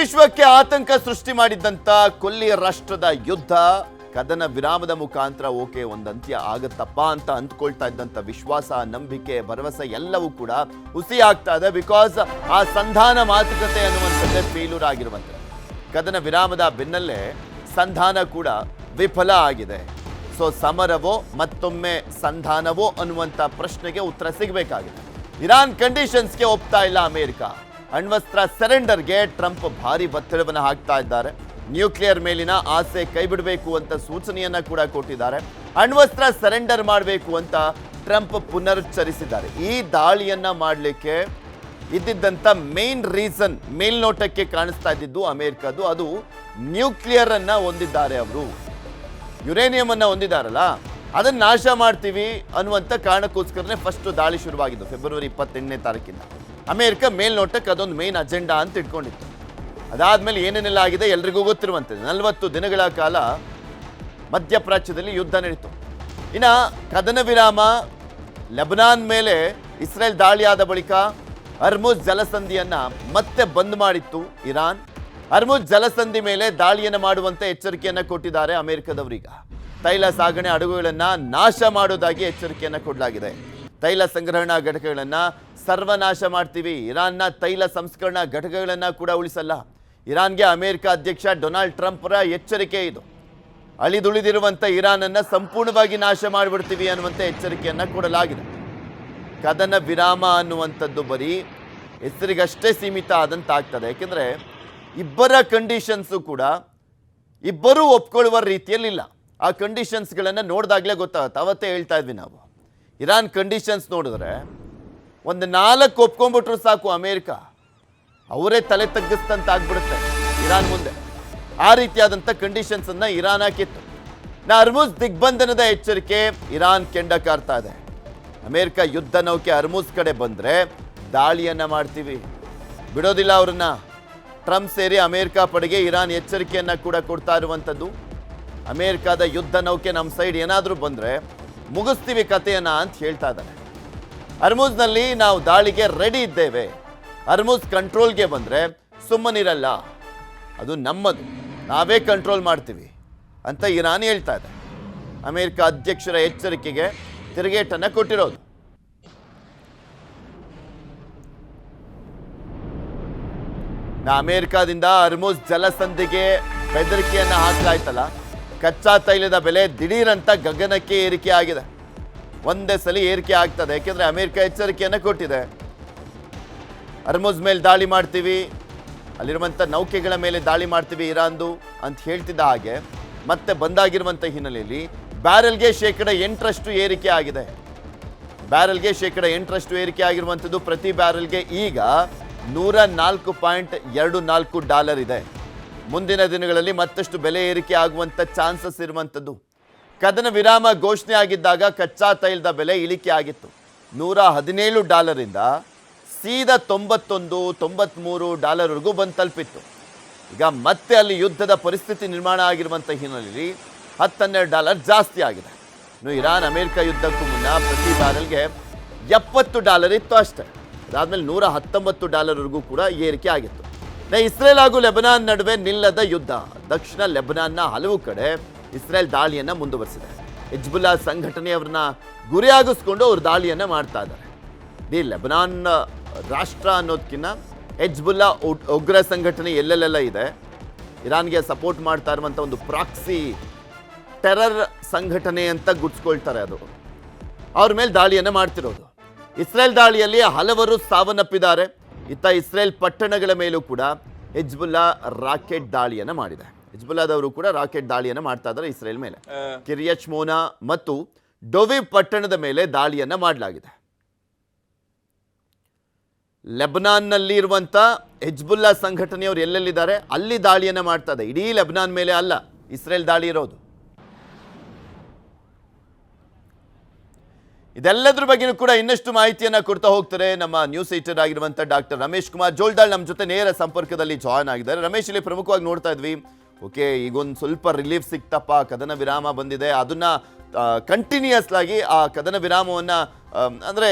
ವಿಶ್ವಕ್ಕೆ ಆತಂಕ ಸೃಷ್ಟಿ ಮಾಡಿದ್ದಂತ ಕೊಲ್ಲಿ ರಾಷ್ಟ್ರದ ಯುದ್ಧ ಕದನ ವಿರಾಮದ ಮುಖಾಂತರ ಓಕೆ ಒಂದು ಅಂತ್ಯ ಆಗತ್ತಪ್ಪ ಅಂತ ಅಂದ್ಕೊಳ್ತಾ ಇದ್ದಂತ ವಿಶ್ವಾಸ, ನಂಬಿಕೆ, ಭರವಸೆ ಎಲ್ಲವೂ ಕೂಡ ಹುಸಿ ಆಗ್ತಾ ಇದೆ. ಬಿಕಾಸ್ ಆ ಸಂಧಾನ ಮಾತುಕತೆ ಅನ್ನುವಂಥದ್ದೇ ಫೇಲ್ಯೂರ್ ಆಗಿರುವಂಥದ್ದು. ಕದನ ವಿರಾಮದ ಬೆನ್ನಲ್ಲೇ ಸಂಧಾನ ಕೂಡ ವಿಫಲ ಆಗಿದೆ. ಸೊ ಸಮರವೋ ಮತ್ತೊಮ್ಮೆ ಸಂಧಾನವೋ ಅನ್ನುವಂಥ ಪ್ರಶ್ನೆಗೆ ಉತ್ತರ ಸಿಗಬೇಕಾಗಿದೆ. ಇರಾನ್ ಕಂಡೀಷನ್ಸ್ಗೆ ಒಪ್ತಾ ಇಲ್ಲ ಅಮೆರಿಕ. ಅಣ್ವಸ್ತ್ರ ಸರೆಂಡರ್ಗೆ ಟ್ರಂಪ್ ಭಾರಿ ಒತ್ತಡವನ್ನು ಹಾಕ್ತಾ ಇದ್ದಾರೆ. ನ್ಯೂಕ್ಲಿಯರ್ ಮೇಲಿನ ಆಸೆ ಕೈಬಿಡಬೇಕು ಅಂತ ಸೂಚನೆಯನ್ನ ಕೂಡ ಕೊಟ್ಟಿದ್ದಾರೆ. ಅಣ್ವಸ್ತ್ರ ಸರೆಂಡರ್ ಮಾಡಬೇಕು ಅಂತ ಟ್ರಂಪ್ ಪುನರುಚ್ಚರಿಸಿದ್ದಾರೆ. ಈ ದಾಳಿಯನ್ನ ಮಾಡಲಿಕ್ಕೆ ಇದ್ದಿದ್ದಂಥ ಮೇನ್ ರೀಸನ್ ಮೇಲ್ನೋಟಕ್ಕೆ ಕಾಣಿಸ್ತಾ ಇದ್ದಿದ್ದು ಅಮೆರಿಕದ್ದು, ಅದು ನ್ಯೂಕ್ಲಿಯರ್ ಅನ್ನ ಹೊಂದಿದ್ದಾರೆ. ಅವರು ಯುರೇನಿಯಂ ಅನ್ನ ಹೊಂದಿದಾರಲ್ಲ, ಅದನ್ನ ನಾಶ ಮಾಡ್ತೀವಿ ಅನ್ನುವಂಥ ಕಾರಣಕ್ಕೋಸ್ಕರನೇ ಫಸ್ಟ್ ದಾಳಿ ಶುರುವಾಗಿದ್ದು ಫೆಬ್ರವರಿ 28ನೇ ತಾರೀಕಿಂದ. ಅಮೆರಿಕ ಮೇಲ್ನೋಟಕ್ಕೆ ಅದೊಂದು ಮೇನ್ ಅಜೆಂಡಾ ಅಂತ ಇಟ್ಕೊಂಡಿತ್ತು. ಅದಾದ್ಮೇಲೆ ಏನೇನೆಲ್ಲ ಆಗಿದೆ ಎಲ್ರಿಗೂ ಗೊತ್ತಿರುವಂಥದ್ದು. 40 ದಿನಗಳ ಕಾಲ ಮಧ್ಯಪ್ರಾಚ್ಯದಲ್ಲಿ ಯುದ್ಧ ನಡೀತು. ಇನ್ನು ಕದನ ವಿರಾಮ ಲೆಬನಾನ್ ಮೇಲೆ ಇಸ್ರೇಲ್ ದಾಳಿಯಾದ ಬಳಿಕ ಹರ್ಮುಜ್ ಜಲಸಂಧಿಯನ್ನ ಮತ್ತೆ ಬಂದ್ ಮಾಡಿತ್ತು ಇರಾನ್. ಹರ್ಮುಜ್ ಜಲಸಂಧಿ ಮೇಲೆ ದಾಳಿಯನ್ನು ಮಾಡುವಂತೆ ಎಚ್ಚರಿಕೆಯನ್ನ ಕೊಟ್ಟಿದ್ದಾರೆ ಅಮೆರಿಕದವರೀಗ. ತೈಲ ಸಾಗಣೆ ಹಡಗುಗಳನ್ನ ನಾಶ ಮಾಡೋದಾಗಿ ಎಚ್ಚರಿಕೆಯನ್ನ ಕೊಡಲಾಗಿದೆ. ತೈಲ ಸಂಗ್ರಹಣಾ ಘಟಕಗಳನ್ನ ಸರ್ವನಾಶ ಮಾಡ್ತೀವಿ, ಇರಾನ್ನ ತೈಲ ಸಂಸ್ಕರಣಾ ಘಟಕಗಳನ್ನ ಕೂಡ ಉಳಿಸಲ್ಲ. ಇರಾನ್ಗೆ ಅಮೆರಿಕ ಅಧ್ಯಕ್ಷ ಡೊನಾಲ್ಡ್ ಟ್ರಂಪ್ರ ಎಚ್ಚರಿಕೆ ಇದು. ಅಳಿದುಳಿದಿರುವಂಥ ಇರಾನನ್ನು ಸಂಪೂರ್ಣವಾಗಿ ನಾಶ ಮಾಡಿಬಿಡ್ತೀವಿ ಅನ್ನುವಂಥ ಎಚ್ಚರಿಕೆಯನ್ನ ಕೊಡಲಾಗಿದೆ. ಕದನ ವಿರಾಮ ಅನ್ನುವಂಥದ್ದು ಬರೀ ಹೆಸರಿಗಷ್ಟೇ ಸೀಮಿತ ಆದಂತಾಗ್ತದೆ. ಯಾಕೆಂದರೆ ಇಬ್ಬರ ಕಂಡೀಷನ್ಸು ಕೂಡ ಇಬ್ಬರೂ ಒಪ್ಕೊಳ್ಳುವ ರೀತಿಯಲ್ಲಿಲ್ಲ. ಆ ಕಂಡೀಷನ್ಸ್ಗಳನ್ನು ನೋಡಿದಾಗಲೇ ಗೊತ್ತಾಗುತ್ತೆ. ಅವತ್ತೇ ಹೇಳ್ತಾ ಇದ್ವಿ ನಾವು, ಇರಾನ್ ಕಂಡೀಷನ್ಸ್ ನೋಡಿದ್ರೆ ಒಂದು 4 ಒಪ್ಕೊಂಡ್ಬಿಟ್ರು ಸಾಕು, ಅಮೇರಿಕ ಅವರೇ ತಲೆ ತಗ್ಗಿಸ್ತಂತ ಆಗ್ಬಿಡುತ್ತೆ ಇರಾನ್ ಮುಂದೆ. ಆ ರೀತಿಯಾದಂಥ ಕಂಡೀಷನ್ಸನ್ನು ಇರಾನ್ ಹಾಕಿತ್ತು. ಹರ್ಮುಜ್ ದಿಗ್ಬಂಧನದ ಎಚ್ಚರಿಕೆ ಇರಾನ್ ಕೆಂಡ ಕಾರ್ತಾ ಇದೆ. ಅಮೇರಿಕ ಯುದ್ಧ ನೌಕೆ ಹರ್ಮುಜ್ ಕಡೆ ಬಂದರೆ ದಾಳಿಯನ್ನು ಮಾಡ್ತೀವಿ, ಬಿಡೋದಿಲ್ಲ ಅವ್ರನ್ನ. ಟ್ರಂಪ್ ಸೇರಿ ಅಮೇರಿಕ ಪಡೆಗೆ ಇರಾನ್ ಎಚ್ಚರಿಕೆಯನ್ನು ಕೂಡ ಕೊಡ್ತಾ ಇರುವಂಥದ್ದು. ಅಮೇರಿಕಾದ ಯುದ್ಧ ನೌಕೆ ನಮ್ಮ ಸೈಡ್ ಏನಾದರೂ ಬಂದರೆ ಮುಗಿಸ್ತೀವಿ ಕಥೆಯನ್ನ ಅಂತ ಹೇಳ್ತಾ ಇದ್ದಾರೆ. ಹರ್ಮುಜ್ನಲ್ಲಿ ನಾವು ದಾಳಿಗೆ ರೆಡಿ ಇದ್ದೇವೆ, ಹರ್ಮುಜ್ ಕಂಟ್ರೋಲ್ಗೆ ಬಂದರೆ ಸುಮ್ಮನಿರಲ್ಲ, ಅದು ನಮ್ಮದು, ನಾವೇ ಕಂಟ್ರೋಲ್ ಮಾಡ್ತೀವಿ ಅಂತ ಇರಾನ್ ಹೇಳ್ತಾ ಇದೆ. ಅಮೇರಿಕ ಅಧ್ಯಕ್ಷರ ಎಚ್ಚರಿಕೆಗೆ ತಿರುಗೇಟನ್ನು ಕೊಟ್ಟಿರೋದು. ಅಮೇರಿಕಾದಿಂದ ಹರ್ಮುಜ್ ಜಲಸಂಧಿಗೆ ಬೆದರಿಕೆಯನ್ನು ಹಾಕಲಾಯ್ತಲ್ಲ, ಕಚ್ಚಾ ತೈಲದ ಬೆಲೆ ದಿಢೀರಂತ ಗಗನಕ್ಕೆ ಏರಿಕೆ ಆಗಿದೆ. ಒಂದೇ ಸಲ ಏರಿಕೆ ಆಗ್ತದೆ. ಯಾಕೆಂದರೆ ಅಮೆರಿಕ ಎಚ್ಚರಿಕೆಯನ್ನು ಕೊಟ್ಟಿದೆ, ಹರ್ಮುಜ್ ಮೇಲೆ ದಾಳಿ ಮಾಡ್ತೀವಿ, ಅಲ್ಲಿರುವಂಥ ನೌಕೆಗಳ ಮೇಲೆ ದಾಳಿ ಮಾಡ್ತೀವಿ ಇರಾನ್ದು ಅಂತ ಹೇಳ್ತಿದ್ದ ಹಾಗೆ ಮತ್ತೆ ಬಂದಾಗಿರುವಂಥ ಹಿನ್ನೆಲೆಯಲ್ಲಿ ಬ್ಯಾರೆಲ್ಗೆ 8% ಏರಿಕೆ ಆಗಿದೆ. ಬ್ಯಾರೆಲ್ಗೆ 8% ಏರಿಕೆ ಆಗಿರುವಂಥದ್ದು. ಪ್ರತಿ ಬ್ಯಾರೆಲ್ಗೆ ಈಗ $104.24 ಇದೆ. ಮುಂದಿನ ದಿನಗಳಲ್ಲಿ ಮತ್ತಷ್ಟು ಬೆಲೆ ಏರಿಕೆ ಆಗುವಂಥ ಚಾನ್ಸಸ್ ಇರುವಂಥದ್ದು. ಕದನ ವಿರಾಮ ಘೋಷಣೆ ಆಗಿದ್ದಾಗ ಕಚ್ಚಾ ತೈಲದ ಬೆಲೆ ಇಳಿಕೆ ಆಗಿತ್ತು. $117 ಸೀದಾ $91-93 ಬಂದು ತಲುಪಿತ್ತು. ಈಗ ಮತ್ತೆ ಅಲ್ಲಿ ಯುದ್ಧದ ಪರಿಸ್ಥಿತಿ ನಿರ್ಮಾಣ ಆಗಿರುವಂಥ ಹಿನ್ನೆಲೆಯಲ್ಲಿ $10-12 ಜಾಸ್ತಿ ಆಗಿದೆ. ಇನ್ನು ಇರಾನ್ ಅಮೆರಿಕ ಯುದ್ಧಕ್ಕೂ ಮುನ್ನ ಪ್ರತಿ ಬ್ಯಾರೆಲ್ಗೆ $70 ಇತ್ತು ಅಷ್ಟೇ. ಅದಾದಮೇಲೆ $119 ಕೂಡ ಏರಿಕೆ ಆಗಿತ್ತು. ಇಸ್ರೇಲ್ ಹಾಗೂ ಲೆಬನಾನ್ ನಡುವೆ ನಿಲ್ಲದ ಯುದ್ಧ. ದಕ್ಷಿಣ ಲೆಬನಾನ್ನ ಹಲವು ಕಡೆ ಇಸ್ರೇಲ್ ದಾಳಿಯನ್ನು ಮುಂದುವರಿಸಿದೆ. ಹಿಜ್ಬುಲ್ಲಾ ಸಂಘಟನೆಯವರನ್ನ ಗುರಿಯಾಗಿಸ್ಕೊಂಡು ಅವರು ದಾಳಿಯನ್ನು ಮಾಡ್ತಾ ಇದ್ದಾರೆ. ಈ ಲೆಬನಾನ್ ರಾಷ್ಟ್ರ ಅನ್ನೋದಕ್ಕಿಂತ ಹಿಜ್ಬುಲ್ಲಾ ಉಗ್ರ ಸಂಘಟನೆ ಎಲ್ಲೆಲ್ಲೆಲ್ಲ ಇದೆ, ಇರಾನ್ಗೆ ಸಪೋರ್ಟ್ ಮಾಡ್ತಾ ಇರುವಂಥ ಒಂದು ಪ್ರಾಕ್ಸಿ ಟೆರರ್ ಸಂಘಟನೆ ಅಂತ ಗುರ್ಸ್ಕೊಳ್ತಾರೆ. ಅದು ಅವ್ರ ಮೇಲೆ ದಾಳಿಯನ್ನು ಮಾಡ್ತಿರೋದು. ಇಸ್ರೇಲ್ ದಾಳಿಯಲ್ಲಿ ಹಲವರು ಸಾವನ್ನಪ್ಪಿದ್ದಾರೆ. ಇತ್ತ ಇಸ್ರೇಲ್ ಪಟ್ಟಣಗಳ ಮೇಲೂ ಕೂಡ ಹಿಜ್ಬುಲ್ಲಾ ರಾಕೆಟ್ ದಾಳಿಯನ್ನು ಮಾಡಿದೆ. ಹಿಜ್ಬುಲ್ಲಾದವರು ಕೂಡ ರಾಕೆಟ್ ದಾಳಿಯನ್ನು ಮಾಡ್ತಾ ಇದ್ದಾರೆ ಇಸ್ರೇಲ್ ಮೇಲೆ. ಕಿರಿಯಚ್ ಮೋನಾ ಮತ್ತು ಡೊವಿವ್ ಪಟ್ಟಣದ ಮೇಲೆ ದಾಳಿಯನ್ನು ಮಾಡಲಾಗಿದೆ. ಲೆಬನಾನ್ನಲ್ಲಿ ಇರುವಂಥ ಹಿಜ್ಬುಲ್ಲಾ ಸಂಘಟನೆಯವರು ಎಲ್ಲೆಲ್ಲಿದ್ದಾರೆ ಅಲ್ಲಿ ದಾಳಿಯನ್ನು ಮಾಡ್ತಾ ಇದೆ. ಇಡೀ ಲೆಬನಾನ್ ಮೇಲೆ ಅಲ್ಲ ಇಸ್ರೇಲ್ ದಾಳಿ ಇರೋದು. ಇದೆಲ್ಲದ್ರ ಬಗ್ಗೆಯೂ ಕೂಡ ಇನ್ನಷ್ಟು ಮಾಹಿತಿಯನ್ನು ಕೊಡ್ತಾ ಹೋಗ್ತಾರೆ ನಮ್ಮ ನ್ಯೂಸ್ ಎಡಿಟರ್ ಆಗಿರುವಂಥ ಡಾಕ್ಟರ್ ರಮೇಶ್ ಕುಮಾರ್ ಜೋಲ್ದಾಳ್ ನಮ್ಮ ಜೊತೆ ನೇರ ಸಂಪರ್ಕದಲ್ಲಿ ಜಾಯ್ನ್ ಆಗಿದ್ದಾರೆ. ರಮೇಶ್, ಇಲ್ಲಿ ಪ್ರಮುಖವಾಗಿ ನೋಡ್ತಾ ಇದ್ವಿ, ಓಕೆ ಈಗೊಂದು ಸ್ವಲ್ಪ ರಿಲೀಫ್ ಸಿಕ್ತಪ್ಪ, ಕದನ ವಿರಾಮ ಬಂದಿದೆ, ಅದನ್ನ ಕಂಟಿನ್ಯೂಯಸ್ ಆಗಿ ಆ ಕದನ ವಿರಾಮವನ್ನು ಅಂದರೆ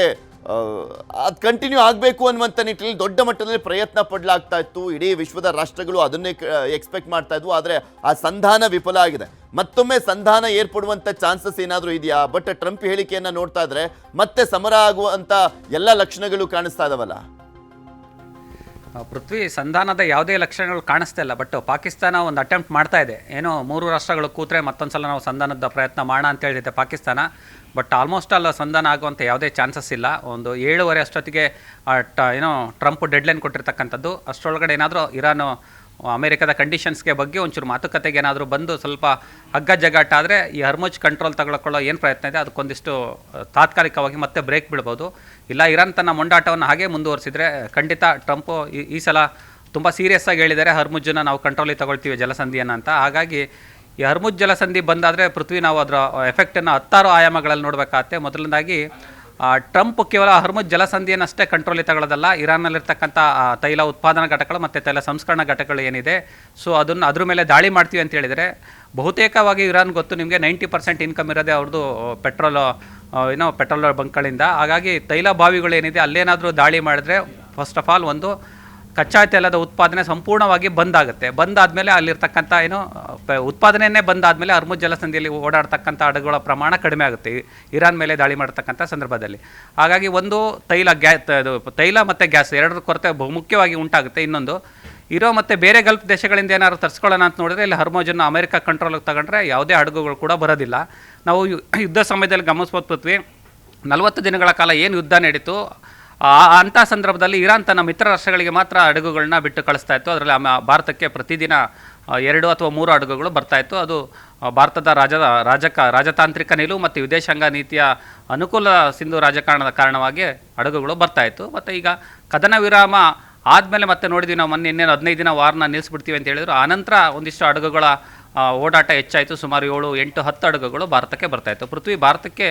ಅದು ಕಂಟಿನ್ಯೂ ಆಗಬೇಕು ಅನ್ನುವಂಥ ನಿಟ್ಟಿನಲ್ಲಿ ದೊಡ್ಡ ಮಟ್ಟದಲ್ಲಿ ಪ್ರಯತ್ನ ಪಡಲಾಗ್ತಾ ಇತ್ತು. ಇಡೀ ವಿಶ್ವದ ರಾಷ್ಟ್ರಗಳು ಅದನ್ನೇ ಎಕ್ಸ್ಪೆಕ್ಟ್ ಮಾಡ್ತಾ ಇದ್ವು. ಆದರೆ ಆ ಸಂಧಾನ ವಿಫಲ ಆಗಿದೆ. ಮತ್ತೊಮ್ಮೆ ಸಂಧಾನ ಏರ್ಪಡುವಂಥ ಚಾನ್ಸಸ್ ಏನಾದರೂ ಇದೆಯಾ? ಬಟ್ ಟ್ರಂಪ್ ಹೇಳಿಕೆಯನ್ನು ನೋಡ್ತಾ ಇದ್ರೆ ಮತ್ತೆ ಸಮರ ಆಗುವಂಥ ಎಲ್ಲ ಲಕ್ಷಣಗಳು ಕಾಣಿಸ್ತಾ ಇದಾವಲ್ಲ. ಪೃಥ್ವಿ, ಸಂಧಾನದ ಯಾವುದೇ ಲಕ್ಷಣಗಳು ಕಾಣಿಸ್ತಾ ಇಲ್ಲ. ಬಟ್ ಪಾಕಿಸ್ತಾನ ಒಂದು ಅಟೆಂಪ್ಟ್ ಮಾಡ್ತಾ ಇದೆ. ಏನೋ 3 ರಾಷ್ಟ್ರಗಳು ಕೂತ್ರೆ ಮತ್ತೊಂದು ಸಲ ನಾವು ಸಂಧಾನದ ಪ್ರಯತ್ನ ಮಾಡೋಣ ಅಂತ ಹೇಳಿದೆ ಪಾಕಿಸ್ತಾನ. ಬಟ್ ಆಲ್ಮೋಸ್ಟ್ ಅಲ್ಲ ಸಂಧಾನ ಆಗುವಂಥ ಯಾವುದೇ ಚಾನ್ಸಸ್ ಇಲ್ಲ. ಒಂದು 7:30 ಅಷ್ಟೊತ್ತಿಗೆ ಏನೋ ಟ್ರಂಪ್ ಡೆಡ್ಲೈನ್ ಕೊಟ್ಟಿರ್ತಕ್ಕಂಥದ್ದು. ಅಷ್ಟರೊಳಗಡೆ ಏನಾದರೂ ಇರಾನು ಅಮೆರಿಕದ ಕಂಡೀಷನ್ಸ್ಗೆ ಬಗ್ಗೆ ಒಂಚೂರು ಮಾತುಕತೆಗೆ ಏನಾದರೂ ಬಂದು ಸ್ವಲ್ಪ ಹಗ್ಗ ಜಗ್ಗಾಟ ಆದರೆ ಈ ಹರ್ಮುಜ್ ಕಂಟ್ರೋಲ್ ತಗೊಳ್ಳೋ ಏನು ಪ್ರಯತ್ನ ಇದೆ ಅದಕ್ಕೊಂದಿಷ್ಟು ತಾತ್ಕಾಲಿಕವಾಗಿ ಮತ್ತೆ ಬ್ರೇಕ್ ಬೀಳ್ಬೋದು. ಇಲ್ಲ ಇರಾನ್ ತನ್ನ ಮೊಂಡಾಟವನ್ನು ಹಾಗೆ ಮುಂದುವರಿಸಿದರೆ ಖಂಡಿತ ಟ್ರಂಪು ಈ ಸಲ ತುಂಬ ಸೀರಿಯಸ್ ಆಗಿ ಹೇಳಿದ್ದಾರೆ, ಹರ್ಮುಜ್ಜನ್ನು ನಾವು ಕಂಟ್ರೋಲಿಗೆ ತಗೊಳ್ತೀವಿ ಜಲಸಂಧಿಯನ್ನು ಅಂತ. ಹಾಗಾಗಿ ಈ ಹರ್ಮುಜ್ ಜಲಸಂಧಿ ಬಂದಾದರೆ ಪೃಥ್ವಿ ನಾವು ಅದರ ಎಫೆಕ್ಟನ್ನು 10 ಆಯಾಮಗಳಲ್ಲಿ ನೋಡಬೇಕಾಗತ್ತೆ. ಮೊದಲನೇದಾಗಿ ಟ್ರಂಪ್ ಕೇವಲ ಹರ್ಮುಜ್ ಜಲಸಂಧಿಯನ್ನಷ್ಟೇ ಕಂಟ್ರೋಲಿಗೆ ತಗೊಳ್ಳೋದಲ್ಲ, ಇರಾನ್ನಲ್ಲಿರ್ತಕ್ಕಂಥ ತೈಲ ಉತ್ಪಾದನಾ ಘಟಕಗಳು ಮತ್ತು ತೈಲ ಸಂಸ್ಕರಣಾ ಘಟಕಗಳು ಏನಿದೆ, ಸೊ ಅದನ್ನು ಅದ್ರ ಮೇಲೆ ದಾಳಿ ಮಾಡ್ತೀವಿ ಅಂತ ಹೇಳಿದರೆ ಬಹುತೇಕವಾಗಿ ಇರಾನ್ ಗೊತ್ತು ನಿಮಗೆ 90% ಇನ್ಕಮ್ ಇರೋದೇ ಅವ್ರದ್ದು ಪೆಟ್ರೋಲ್ ಬಂಕ್ಗಳಿಂದ. ಹಾಗಾಗಿ ತೈಲ ಬಾವಿಗಳೇನಿದೆ ಅಲ್ಲೇನಾದರೂ ದಾಳಿ ಮಾಡಿದ್ರೆ ಫಸ್ಟ್ ಆಫ್ ಆಲ್ ಒಂದು ಕಚ್ಚಾ ತೈಲದ ಉತ್ಪಾದನೆ ಸಂಪೂರ್ಣವಾಗಿ ಬಂದಾಗುತ್ತೆ. ಬಂದಾದಮೇಲೆ ಅಲ್ಲಿರ್ತಕ್ಕಂಥ ಉತ್ಪಾದನೆಯೇ ಬಂದಾದಮೇಲೆ ಹರ್ಮುಜ್ ಜಲಸಂಧಿಯಲ್ಲಿ ಓಡಾಡ್ತಕ್ಕಂಥ ಹಡಗುಗಳ ಪ್ರಮಾಣ ಕಡಿಮೆ ಆಗುತ್ತೆ ಇರಾನ್ ಮೇಲೆ ದಾಳಿ ಮಾಡ್ತಕ್ಕಂಥ ಸಂದರ್ಭದಲ್ಲಿ. ಹಾಗಾಗಿ ಒಂದು ತೈಲ ಮತ್ತು ಗ್ಯಾಸ್ ಎರಡರ ಕೊರತೆ ಬಹುಮುಖ್ಯವಾಗಿ ಉಂಟಾಗುತ್ತೆ. ಇನ್ನೊಂದು ಇರೋ ಮತ್ತು ಬೇರೆ ಗಲ್ಫ್ ದೇಶಗಳಿಂದ ಏನಾದ್ರು ತರಿಸ್ಕೊಳ್ಳೋಣ ಅಂತ ನೋಡಿದ್ರೆ ಇಲ್ಲಿ ಹರ್ಮುಜನ್ನು ಅಮೆರಿಕ ಕಂಟ್ರೋಲಿಗೆ ತಗೊಂಡ್ರೆ ಯಾವುದೇ ಹಡಗುಗಳು ಕೂಡ ಬರೋದಿಲ್ಲ. ನಾವು ಯುದ್ಧ ಸಮಯದಲ್ಲಿ ಗಮನಿಸ್ಬೋದು ಪೃಥ್ವಿ, 40 ದಿನಗಳ ಕಾಲ ಏನು ಯುದ್ಧ ನಡೀತು ಅಂಥ ಸಂದರ್ಭದಲ್ಲಿ ಇರಾನ್ ತನ್ನ ಮಿತ್ರ ರಾಷ್ಟ್ರಗಳಿಗೆ ಮಾತ್ರ ಹಡಗುಗಳನ್ನ ಬಿಟ್ಟು ಕಳಿಸ್ತಾ ಇತ್ತು. ಅದರಲ್ಲಿ ಭಾರತಕ್ಕೆ ಪ್ರತಿದಿನ 2 ಅಥವಾ 3 ಹಡಗುಗಳು ಬರ್ತಾಯಿತ್ತು. ಅದು ಭಾರತದ ರಾಜತಾಂತ್ರಿಕ ನಿಲುವು ಮತ್ತು ವಿದೇಶಾಂಗ ನೀತಿಯ ಅನುಕೂಲ ಸಿಂಧು ರಾಜಕಾರಣದ ಕಾರಣವಾಗಿ ಹಡಗುಗಳು ಬರ್ತಾಯಿತ್ತು. ಮತ್ತು ಈಗ ಕದನ ವಿರಾಮ ಆದಮೇಲೆ ಮತ್ತೆ ನೋಡಿದ್ವಿ ನಾವು ಮೊನ್ನೆ ಇನ್ನೇನು 15 ದಿನ ವಾರನ ನಿಲ್ಲಿಸ್ಬಿಡ್ತೀವಿ ಅಂತ ಹೇಳಿದ್ರು. ಆನಂತರ ಒಂದಿಷ್ಟು ಹಡಗುಗಳ ಓಡಾಟ ಹೆಚ್ಚಾಯಿತು. ಸುಮಾರು 7, 8, 10 ಹಡಗುಗಳು ಭಾರತಕ್ಕೆ ಬರ್ತಾಯಿತ್ತು. ಪೃಥ್ವಿ, ಭಾರತಕ್ಕೆ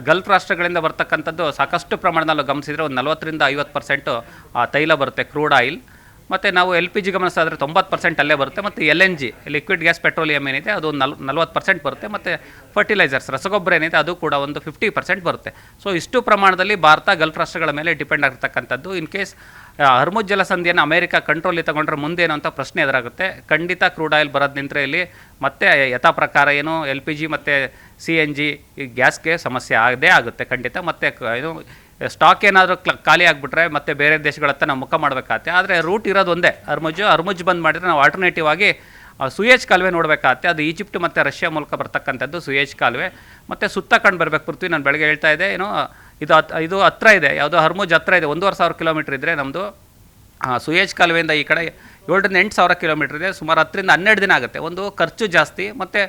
ಗಲ್ಫ್ ರಾಷ್ಟ್ರಗಳಿಂದ ಬರ್ತಕ್ಕಂಥದ್ದು ಸಾಕಷ್ಟು ಪ್ರಮಾಣದಲ್ಲಿ ಗಮನಿಸಿದರೆ ಒಂದು 40ರಿಂದ 50% ತೈಲ ಬರುತ್ತೆ, ಕ್ರೂಡ್ ಆಯಿಲ್. ಮತ್ತು ನಾವು LPG ಗಮನಿಸಿದ್ರೆ 90% ಅಲ್ಲೇ ಬರುತ್ತೆ. ಮತ್ತು LNG ಲಿಕ್ವಿಡ್ ಗ್ಯಾಸ್ ಪೆಟ್ರೋಲಿಯಂ ಏನಿದೆ ಅದು 40% ಬರುತ್ತೆ. ಮತ್ತು ಫರ್ಟಿಲೈಸರ್ಸ್ ರಸಗೊಬ್ಬರ ಏನಿದೆ ಅದು ಕೂಡ ಒಂದು 50% ಬರುತ್ತೆ. ಸೊ ಇಷ್ಟು ಪ್ರಮಾಣದಲ್ಲಿ ಭಾರತ ಗಲ್ಫ್ ರಾಷ್ಟ್ರಗಳ ಮೇಲೆ ಡಿಪೆಂಡ್ ಆಗಿರ್ತಕ್ಕಂಥದ್ದು. ಇನ್ ಕೇಸ್ ಹರ್ಮುಜ್ ಜಲಸಂಧಿಯನ್ನು ಅಮೆರಿಕ ಕಂಟ್ರೋಲಿಗೆ ತಗೊಂಡ್ರೆ ಮುಂದೇನು ಅಂತ ಪ್ರಶ್ನೆ ಎದುರಾಗುತ್ತೆ. ಖಂಡಿತ ಕ್ರೂಡ್ ಆಯಿಲ್ ಬರೋದು ನಿಂತರೆ ಇಲ್ಲಿ ಮತ್ತೆ ಯಥಾ ಪ್ರಕಾರ ಏನು LPG ಮತ್ತು CNG ಈ ಗ್ಯಾಸ್ಗೆ ಸಮಸ್ಯೆ ಆಗದೇ ಆಗುತ್ತೆ ಖಂಡಿತ. ಮತ್ತು ಏನು ಸ್ಟಾಕ್ ಏನಾದರೂ ಖಾಲಿ ಆಗಿಬಿಟ್ರೆ ಮತ್ತೆ ಬೇರೆ ದೇಶಗಳ ಹತ್ರ ನಾವು ಮುಖ ಮಾಡಬೇಕಾಗತ್ತೆ. ಆದರೆ ರೂಟ್ ಇರೋದು ಒಂದೇ, ಹರ್ಮುಜ್ ಬಂದ್ ಮಾಡಿದರೆ ನಾವು ಆಲ್ಟರ್ನೇಟಿವ್ ಆಗಿ ಸುಯೇಜ್ ಕಾಲುವೆ ನೋಡಬೇಕಾಗತ್ತೆ. ಅದು ಈಜಿಪ್ಟ್ ಮತ್ತು ರಷ್ಯಾ ಮೂಲಕ ಬರ್ತಕ್ಕಂಥದ್ದು ಸುಯೇಜ್ ಕಾಲುವೆ. ಮತ್ತು ಸುತ್ತ ಕಂಡು ಬರಬೇಕು ಪೃಥ್ವಿ. ನಾನು ಬೆಳಗ್ಗೆ ಹೇಳ್ತಾ ಇದ್ದೆ ಏನೋ ಇದು ಹತ್ರ ಇದೆ, ಯಾವುದೋ ಹರ್ಮುಜ್ ಹತ್ರ ಇದೆ. 1,500 ಕಿಲೋಮೀಟ್ರ್ ಇದ್ದರೆ ನಮ್ಮದು ಸುಯೇಜ್ ಕಾಲುವೆಯಿಂದ ಈ ಕಡೆ 7,000-8,000 ಕಿಲೋಮೀಟ್ರ್ ಇದೆ. ಸುಮಾರು 10ರಿಂದ 12 ದಿನ ಆಗುತ್ತೆ. ಒಂದು ಖರ್ಚು ಜಾಸ್ತಿ ಮತ್ತು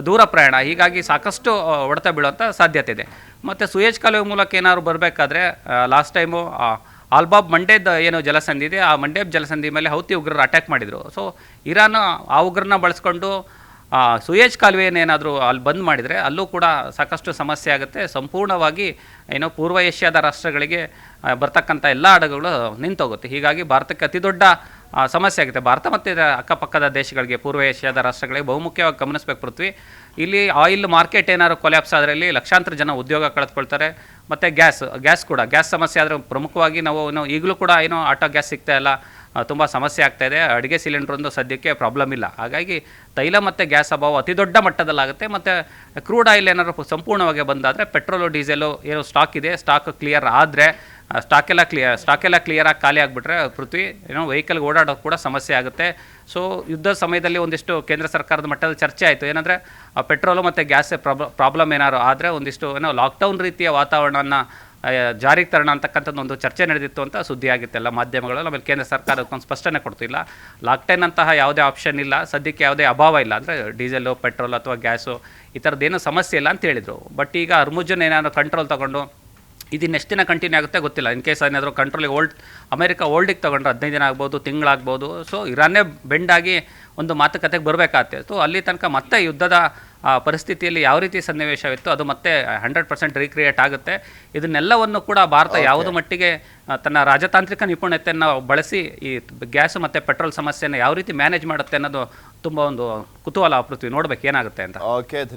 ದೂರ ಪ್ರಯಾಣ, ಹೀಗಾಗಿ ಸಾಕಷ್ಟು ಹೊಡೆತ ಬೀಳುವಂಥ ಸಾಧ್ಯತೆ ಇದೆ. ಮತ್ತು ಸುಯೇಜ್ ಕಾಲುವೆ ಮೂಲಕ ಏನಾದ್ರು ಬರಬೇಕಾದ್ರೆ ಲಾಸ್ಟ್ ಟೈಮು ಆಲ್ಬಾಬ್ ಮಂಡೇದ್ ಏನು ಜಲಸಂಧಿ ಇದೆ, ಆ ಮಂಡೇಬ್ ಜಲಸಂಧಿ ಮೇಲೆ ಹೌತಿ ಉಗ್ರರು ಅಟ್ಯಾಕ್ ಮಾಡಿದರು. ಸೊ ಇರಾನ್ ಆ ಉಗ್ರನ್ನ ಬಳಸ್ಕೊಂಡು ಸುಯೇಜ್ ಕಾಲುವೆಯನ್ನೇನಾದರೂ ಅಲ್ಲಿ ಬಂದ್ ಮಾಡಿದರೆ ಅಲ್ಲೂ ಕೂಡ ಸಾಕಷ್ಟು ಸಮಸ್ಯೆ ಆಗುತ್ತೆ. ಸಂಪೂರ್ಣವಾಗಿ ಏನೋ ಪೂರ್ವ ಏಷ್ಯಾದ ರಾಷ್ಟ್ರಗಳಿಗೆ ಬರ್ತಕ್ಕಂಥ ಎಲ್ಲ ಹಡಗುಗಳು ನಿಂತೋಗುತ್ತೆ. ಹೀಗಾಗಿ ಭಾರತಕ್ಕೆ ಅತಿ ದೊಡ್ಡ ಸಮಸ್ಯೆ ಆಗುತ್ತೆ. ಭಾರತ ಮತ್ತು ಅಕ್ಕಪಕ್ಕದ ದೇಶಗಳಿಗೆ, ಪೂರ್ವ ಏಷ್ಯಾದ ರಾಷ್ಟ್ರಗಳಿಗೆ ಬಹುಮುಖ್ಯವಾಗಿ ಗಮನಿಸಬೇಕು ಪೃಥ್ವಿ. ಇಲ್ಲಿ ಆಯಿಲ್ ಮಾರ್ಕೆಟ್ ಏನಾದ್ರು ಕೊಲ್ಯಾಪ್ಸ್ ಆದರೆ ಇಲ್ಲಿ ಲಕ್ಷಾಂತರ ಜನ ಉದ್ಯೋಗ ಕಳೆದುಕೊಳ್ತಾರೆ. ಮತ್ತು ಗ್ಯಾಸ್ ಸಮಸ್ಯೆ ಆದರೆ ಪ್ರಮುಖವಾಗಿ ನಾವು ಈಗಲೂ ಕೂಡ ಏನೋ ಆಟೋ ಗ್ಯಾಸ್ ಸಿಗ್ತಾ ಇಲ್ಲ, ತುಂಬ ಸಮಸ್ಯೆ ಆಗ್ತಾಯಿದೆ. ಅಡುಗೆ ಸಿಲಿಂಡ್ರೊಂದು ಸದ್ಯಕ್ಕೆ ಪ್ರಾಬ್ಲಮ್ ಇಲ್ಲ. ಹಾಗಾಗಿ ತೈಲ ಮತ್ತು ಗ್ಯಾಸ್ ಅಭಾವ ಅತಿ ದೊಡ್ಡ ಮಟ್ಟದಲ್ಲಾಗುತ್ತೆ. ಮತ್ತು ಕ್ರೂಡ್ ಆಯಿಲ್ ಏನಾದ್ರು ಸಂಪೂರ್ಣವಾಗಿ ಬಂದಾದರೆ ಪೆಟ್ರೋಲು ಡೀಸೆಲು ಏನು ಸ್ಟಾಕ್ ಇದೆ, ಸ್ಟಾಕ್ ಕ್ಲಿಯರ್ ಆದರೆ ಸ್ಟಾಕೆಲ್ಲ ಕ್ಲಿಯರಾಗಿ ಖಾಲಿ ಆಗಿಬಿಟ್ರೆ ಪೃಥ್ವಿ ಏನೋ ವೆಹಿಕಲ್ಗೆ ಓಡಾಡೋದು ಕೂಡ ಸಮಸ್ಯೆ ಆಗುತ್ತೆ. ಸೊ ಯುದ್ಧ ಸಮಯದಲ್ಲಿ ಒಂದಿಷ್ಟು ಕೇಂದ್ರ ಸರ್ಕಾರದ ಮಟ್ಟದಲ್ಲಿ ಚರ್ಚೆ ಆಯಿತು. ಏನಂದರೆ ಪೆಟ್ರೋಲು ಮತ್ತು ಗ್ಯಾಸ್ ಪ್ರಾಬ್ಲಮ್ ಏನಾದ್ರು ಆದರೆ ಒಂದಿಷ್ಟು ಏನೋ ಲಾಕ್ಡೌನ್ ರೀತಿಯ ವಾತಾವರಣವನ್ನು ಜಾರಿಗೆ ತರೋಣ ಅಂತಕ್ಕಂಥದ್ದು ಒಂದು ಚರ್ಚೆ ನಡೆದಿತ್ತು ಅಂತ ಸುದ್ದಿ ಆಗಿತ್ತು ಎಲ್ಲ ಮಾಧ್ಯಮಗಳಲ್ಲಿ. ಆಮೇಲೆ ಕೇಂದ್ರ ಸರ್ಕಾರ ಅದಕ್ಕೊಂದು ಸ್ಪಷ್ಟನೆ ಕೊಡ್ತಿಲ್ಲ. ಲಾಕ್ಡೌನ್ ಅಂತಹ ಯಾವುದೇ ಆಪ್ಷನ್ ಇಲ್ಲ, ಸದ್ಯಕ್ಕೆ ಯಾವುದೇ ಅಭಾವ ಇಲ್ಲ. ಅಂದರೆ ಡೀಸೆಲು, ಪೆಟ್ರೋಲ್ ಅಥವಾ ಗ್ಯಾಸು ಈ ಥರದ್ದೇನು ಸಮಸ್ಯೆ ಇಲ್ಲ ಅಂತ ಹೇಳಿದರು. ಬಟ್ ಈಗ ಹರ್ಮುಜನ್ನು ಏನಾದರೂ ಕಂಟ್ರೋಲ್ ತೊಗೊಂಡು ಇದನ್ನು ಎಷ್ಟು ದಿನ ಕಂಟಿನ್ಯೂ ಆಗುತ್ತೆ ಗೊತ್ತಿಲ್ಲ. ಇನ್ ಕೇಸ್ ಏನಾದರೂ ಕಂಟ್ರೋಲಿಗೆ ಅಮೆರಿಕ ಓಲ್ಡಿಗೆ ತೊಗೊಂಡ್ರೆ 15 ದಿನ ಆಗ್ಬೋದು, ತಿಂಗಳಾಗ್ಬೋದು. ಸೊ ಇರಾನ್ನೇ ಬೆಂಡಾಗಿ ಒಂದು ಮಾತುಕತೆಗೆ ಬರಬೇಕಾಗುತ್ತೆ. ಸೊ ಅಲ್ಲಿ ತನಕ ಮತ್ತೆ ಯುದ್ಧದ ಪರಿಸ್ಥಿತಿಯಲ್ಲಿ ಯಾವ ರೀತಿ ಸನ್ನಿವೇಶವಿತ್ತು ಅದು ಮತ್ತೆ 100% ರೀಕ್ರಿಯೇಟ್ ಆಗುತ್ತೆ. ಇದನ್ನೆಲ್ಲವನ್ನು ಕೂಡ ಭಾರತ ಯಾವುದೋ ಮಟ್ಟಿಗೆ ತನ್ನ ರಾಜತಾಂತ್ರಿಕ ನಿಪುಣತೆಯನ್ನು ಬಳಸಿ ಈ ಗ್ಯಾಸ್ ಮತ್ತು ಪೆಟ್ರೋಲ್ ಸಮಸ್ಯೆಯನ್ನು ಯಾವ ರೀತಿ ಮ್ಯಾನೇಜ್ ಮಾಡುತ್ತೆ ಅನ್ನೋದು ತುಂಬ ಒಂದು ಕುತೂಹಲ ಪೃಥ್ವಿ, ನೋಡ್ಬೇಕು ಏನಾಗುತ್ತೆ ಅಂತ. ಓಕೆ.